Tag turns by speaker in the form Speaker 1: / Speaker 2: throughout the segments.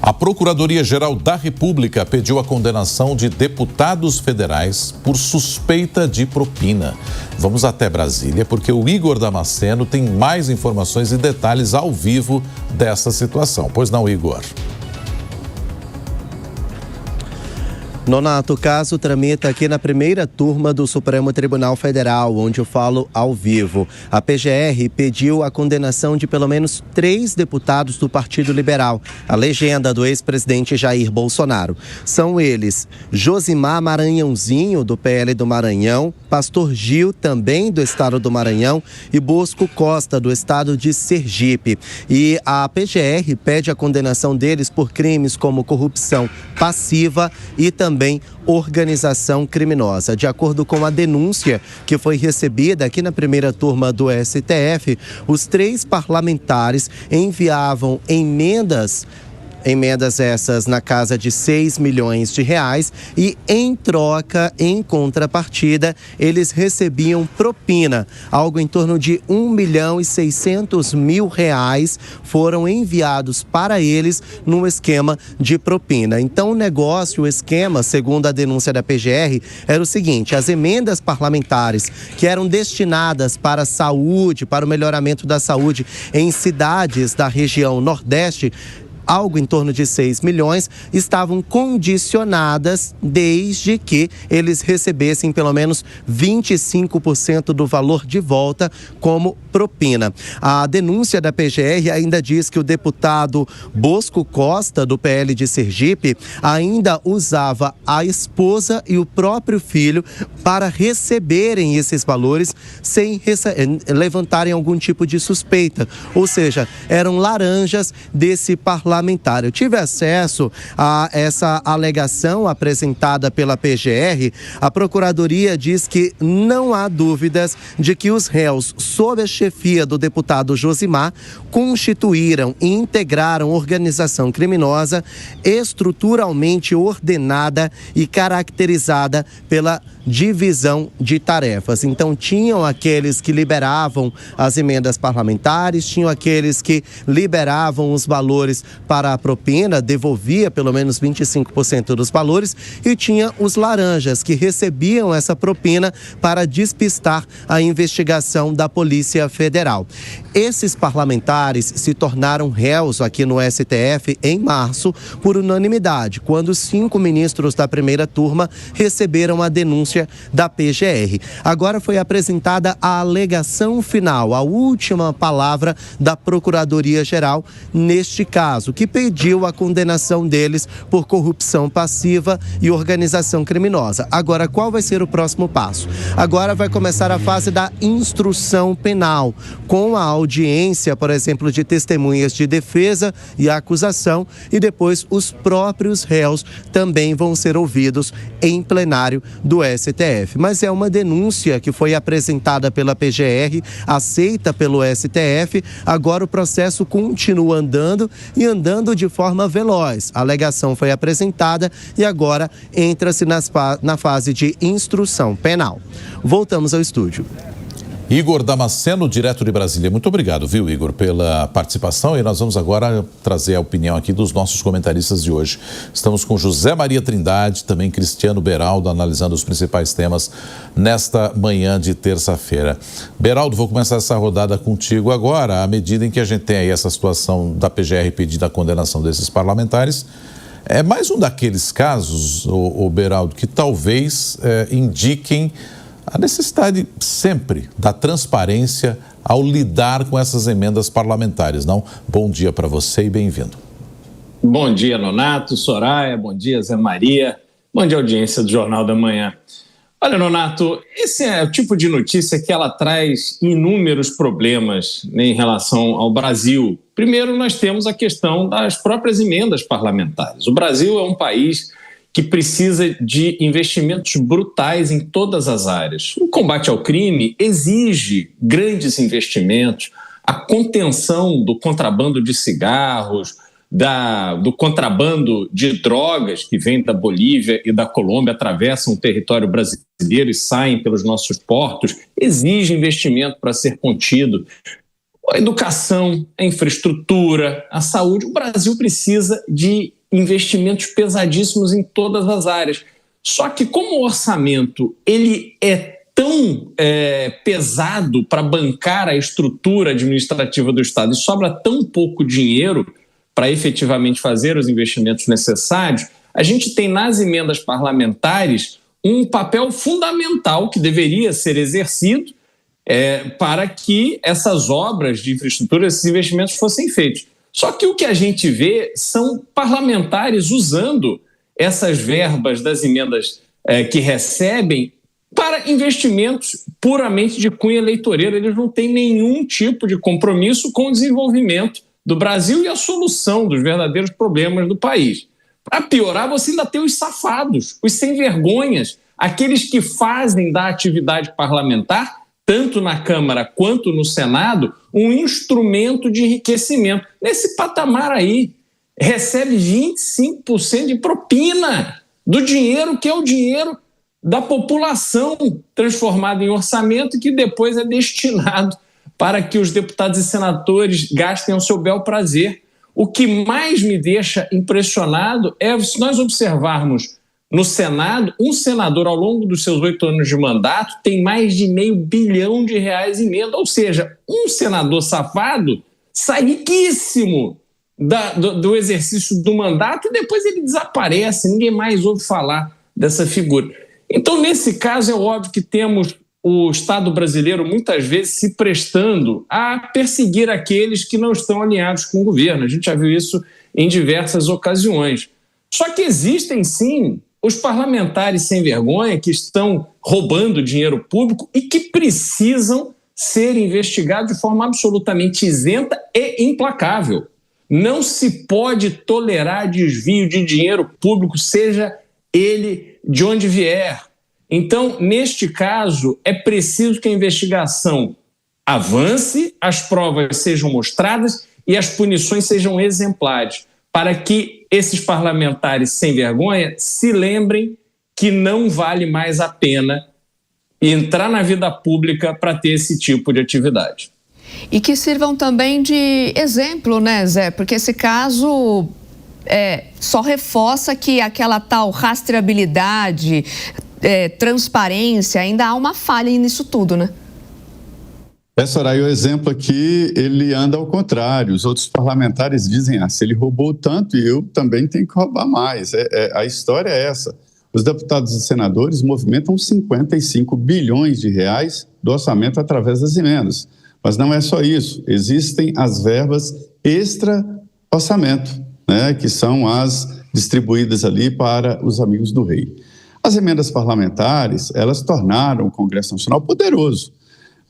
Speaker 1: A Procuradoria-Geral da República pediu a condenação de deputados federais por suspeita de propina. Vamos até Brasília, porque o Igor Damasceno tem mais informações e detalhes ao vivo dessa situação. Pois não, Igor?
Speaker 2: Nonato, o caso tramita aqui na primeira turma do Supremo Tribunal Federal, onde eu falo ao vivo. A PGR pediu a condenação de pelo menos 3 deputados do Partido Liberal, a legenda do ex-presidente Jair Bolsonaro. São eles Josimar Maranhãozinho, do PL do Maranhão, Pastor Gil, também do estado do Maranhão, e Bosco Costa, do estado de Sergipe. E a PGR pede a condenação deles por crimes como corrupção passiva e também organização criminosa. De acordo com a denúncia que foi recebida aqui na primeira turma do STF, os 3 parlamentares enviavam emendas essas na casa de 6 milhões de reais e, em troca, em contrapartida, eles recebiam propina. Algo em torno de 1.600.000 reais foram enviados para eles num esquema de propina. Então, o esquema, segundo a denúncia da PGR, era o seguinte: as emendas parlamentares que eram destinadas para a saúde, para o melhoramento da saúde em cidades da região Nordeste, algo em torno de 6 milhões, estavam condicionadas desde que eles recebessem pelo menos 25% do valor de volta como propina. A denúncia da PGR ainda diz que o deputado Bosco Costa, do PL de Sergipe, ainda usava a esposa e o próprio filho para receberem esses valores sem levantarem algum tipo de suspeita. Ou seja, eram laranjas desse parlamentar. Eu tive acesso a essa alegação apresentada pela PGR. A Procuradoria diz que não há dúvidas de que os réus, sob a chefia do deputado Josimar, constituíram e integraram organização criminosa estruturalmente ordenada e caracterizada pela divisão de tarefas. Então, tinham aqueles que liberavam as emendas parlamentares, tinham aqueles que liberavam os valores para a propina, devolvia pelo menos 25% dos valores, e tinha os laranjas, que recebiam essa propina para despistar a investigação da Polícia Federal. Esses parlamentares se tornaram réus aqui no STF em março por unanimidade, quando 5 ministros da primeira turma receberam a denúncia da PGR. Agora foi apresentada a alegação final, a última palavra da Procuradoria-Geral neste caso, que pediu a condenação deles por corrupção passiva e organização criminosa. Agora, qual vai ser o próximo passo? Agora vai começar a fase da instrução penal, com a audiência, por exemplo, de testemunhas de defesa e acusação, e depois os próprios réus também vão ser ouvidos em plenário do STF. Mas é uma denúncia que foi apresentada pela PGR, aceita pelo STF. Agora o processo continua andando e andando de forma veloz. A alegação foi apresentada e agora entra-se na fase de instrução penal. Voltamos ao estúdio.
Speaker 1: Igor Damasceno, direto de Brasília. Muito obrigado, viu, Igor, pela participação. E nós vamos agora trazer a opinião aqui dos nossos comentaristas de hoje. Estamos com José Maria Trindade, também Cristiano Beraldo, analisando os principais temas nesta manhã de terça-feira. Beraldo, vou começar essa rodada contigo agora. À medida em que a gente tem aí essa situação da PGR pedindo a condenação desses parlamentares, é mais um daqueles casos, o Beraldo, que talvez indiquem a necessidade sempre da transparência ao lidar com essas emendas parlamentares, não? Bom dia para você e bem-vindo.
Speaker 3: Bom dia, Nonato, Soraya, bom dia, Zé Maria, bom dia, audiência do Jornal da Manhã. Olha, Nonato, esse é o tipo de notícia que ela traz inúmeros problemas, né, em relação ao Brasil. Primeiro, nós temos a questão das próprias emendas parlamentares. O Brasil é um país que precisa de investimentos brutais em todas as áreas. O combate ao crime exige grandes investimentos, a contenção do contrabando de cigarros, do contrabando de drogas que vem da Bolívia e da Colômbia, atravessam o território brasileiro e saem pelos nossos portos, exige investimento para ser contido. A educação, a infraestrutura, a saúde. O Brasil precisa de investimentos pesadíssimos em todas as áreas. Só que como o orçamento ele é tão pesado para bancar a estrutura administrativa do Estado e sobra tão pouco dinheiro para efetivamente fazer os investimentos necessários, a gente tem nas emendas parlamentares um papel fundamental que deveria ser exercido para que essas obras de infraestrutura, esses investimentos fossem feitos. Só que o que a gente vê são parlamentares usando essas verbas das emendas que recebem para investimentos puramente de cunho eleitoreiro. Eles não têm nenhum tipo de compromisso com o desenvolvimento do Brasil e a solução dos verdadeiros problemas do país. Para piorar, você ainda tem os safados, os sem-vergonhas, aqueles que fazem da atividade parlamentar, tanto na Câmara quanto no Senado, um instrumento de enriquecimento. Nesse patamar aí, recebe 25% de propina do dinheiro que é o dinheiro da população transformado em orçamento, que depois é destinado para que os deputados e senadores gastem ao seu bel prazer. O que mais me deixa impressionado é, se nós observarmos no Senado, um senador ao longo dos seus 8 anos de mandato tem mais de R$500 bilhão em emenda, ou seja, um senador safado sai riquíssimo do exercício do mandato e depois ele desaparece, ninguém mais ouve falar dessa figura. Então, nesse caso, é óbvio que temos o Estado brasileiro muitas vezes se prestando a perseguir aqueles que não estão alinhados com o governo. A gente já viu isso em diversas ocasiões. Só que existem, sim, os parlamentares sem vergonha que estão roubando dinheiro público e que precisam ser investigados de forma absolutamente isenta e implacável. Não se pode tolerar desvio de dinheiro público, seja ele de onde vier. Então, neste caso, é preciso que a investigação avance, as provas sejam mostradas e as punições sejam exemplares, para que esses parlamentares sem vergonha se lembrem que não vale mais a pena entrar na vida pública para ter esse tipo de atividade.
Speaker 4: E que sirvam também de exemplo, né, Zé? Porque esse caso só reforça que aquela tal rastreabilidade, transparência, ainda há uma falha nisso tudo, né?
Speaker 5: Soraya, o exemplo aqui, ele anda ao contrário. Os outros parlamentares dizem, se ele roubou tanto, eu também tenho que roubar mais. A história é essa. Os deputados e senadores movimentam 55 bilhões de reais do orçamento através das emendas. Mas não é só isso. Existem as verbas extra-orçamento, né, que são as distribuídas ali para os amigos do rei. As emendas parlamentares, elas tornaram o Congresso Nacional poderoso.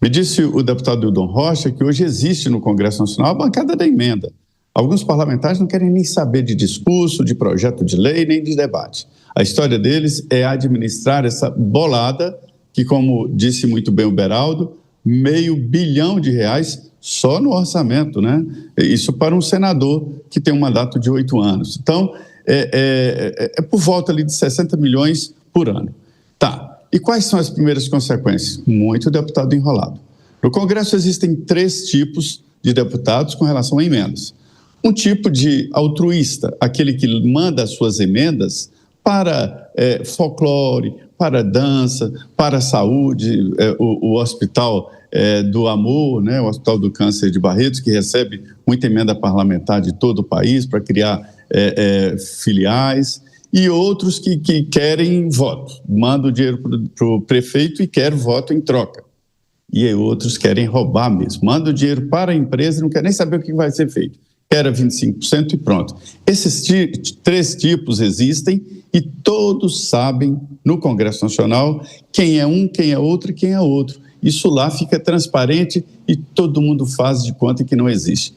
Speaker 5: Me disse o deputado Hildon Rocha que hoje existe no Congresso Nacional a bancada da emenda. Alguns parlamentares não querem nem saber de discurso, de projeto de lei, nem de debate. A história deles é administrar essa bolada que, como disse muito bem o Beraldo, R$500 bilhão só no orçamento, né? Isso para um senador que tem um mandato de 8 anos. Então, é por volta ali de 60 milhões por ano. Tá. E quais são as primeiras consequências? Muito deputado enrolado. No Congresso existem 3 tipos de deputados com relação a emendas. Um tipo de altruísta, aquele que manda as suas emendas para folclore, para dança, para a saúde, o Hospital do Amor, né, o Hospital do Câncer de Barretos, que recebe muita emenda parlamentar de todo o país para criar filiais, e outros que querem voto, mandam o dinheiro para o prefeito e querem voto em troca. E outros querem roubar mesmo, mandam o dinheiro para a empresa e não querem nem saber o que vai ser feito. Quer 25% e pronto. Esses 3 tipos existem e todos sabem no Congresso Nacional quem é um, quem é outro e quem é outro. Isso lá fica transparente e todo mundo faz de conta que não existe.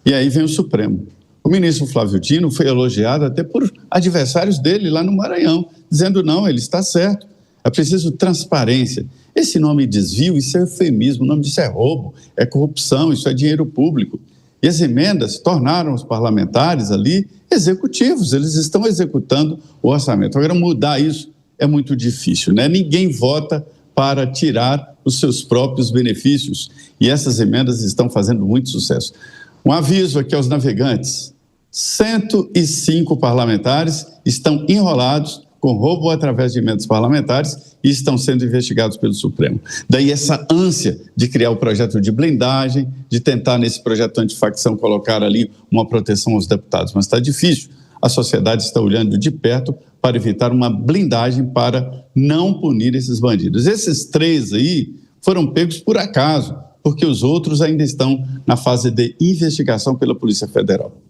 Speaker 5: E aí vem o Supremo. O ministro Flávio Dino foi elogiado até por adversários dele lá no Maranhão, dizendo não, ele está certo, é preciso transparência. Esse nome desvio, isso é eufemismo, o nome disso é roubo, é corrupção, isso é dinheiro público. E as emendas tornaram os parlamentares ali executivos, eles estão executando o orçamento. Agora, mudar isso é muito difícil, né? Ninguém vota para tirar os seus próprios benefícios e essas emendas estão fazendo muito sucesso. Um aviso aqui aos navegantes. 105 parlamentares estão enrolados com roubo através de emendas parlamentares e estão sendo investigados pelo Supremo. Daí essa ânsia de criar o projeto de blindagem, de tentar nesse projeto antifacção colocar ali uma proteção aos deputados. Mas está difícil. A sociedade está olhando de perto para evitar uma blindagem para não punir esses bandidos. Esses 3 aí foram pegos por acaso, porque os outros ainda estão na fase de investigação pela Polícia Federal.